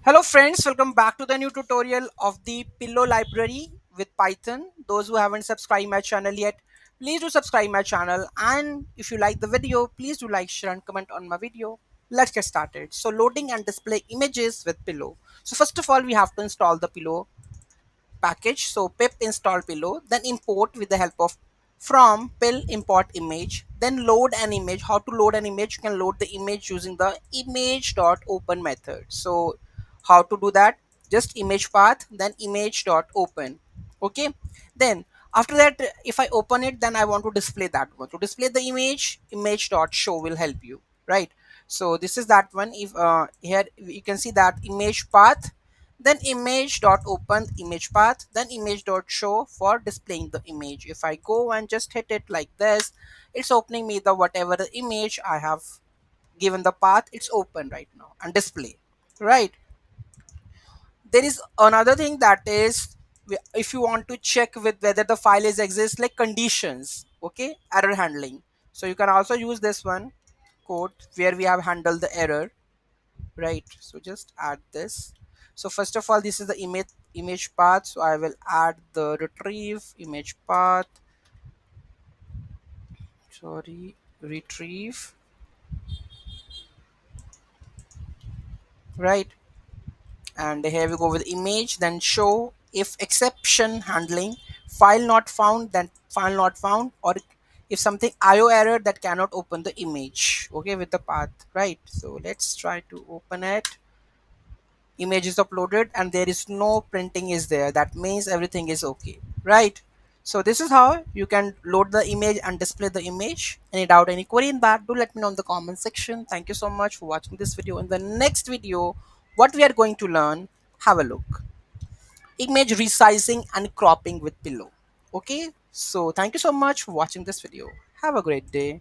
Hello friends, welcome back to the new tutorial of the Pillow library with Python. Those who haven't subscribed my channel yet, please do subscribe my channel, and if you like the video, please do like, share and comment on my video. Let's get started. So loading and display images with Pillow. So first of all, we have to install the Pillow package. So pip install pillow, then import with the help of from pil import image, then load an image. How to load an image? You can load the image using the image.open method. So how to do that? Just image path, then image.open. Okay, then after that, if I open it, then I want to display that one. To display the image.show will help you, right? So this is that one. If here you can see that image path, then image.open image path, then image.show for displaying the image. If I go and just hit it like this, it's opening me the whatever the image I have given the path. It's open right now and display, right? There is another thing, that is, if you want to check with whether the file is exist, like conditions, okay, error handling. So you can also use this one code where we have handled the error, right? So just add this. So first of all, this is the image path, so I will add the retrieve image path, sorry, retrieve, right? And here we go with image, then show. If exception handling, file not found, then file not found, or if something IO error, that cannot open the image, okay, with the path, right? So let's try to open it. Image is uploaded and there is no printing is there, that means everything is okay, right? So this is how you can load the image and display the image. Any doubt, any query in that, do let me know in the comment section. Thank you so much for watching this video. In the next video, what we are going to learn, have a look, image resizing and cropping with pillow. Okay, so thank you so much for watching this video. Have a great day.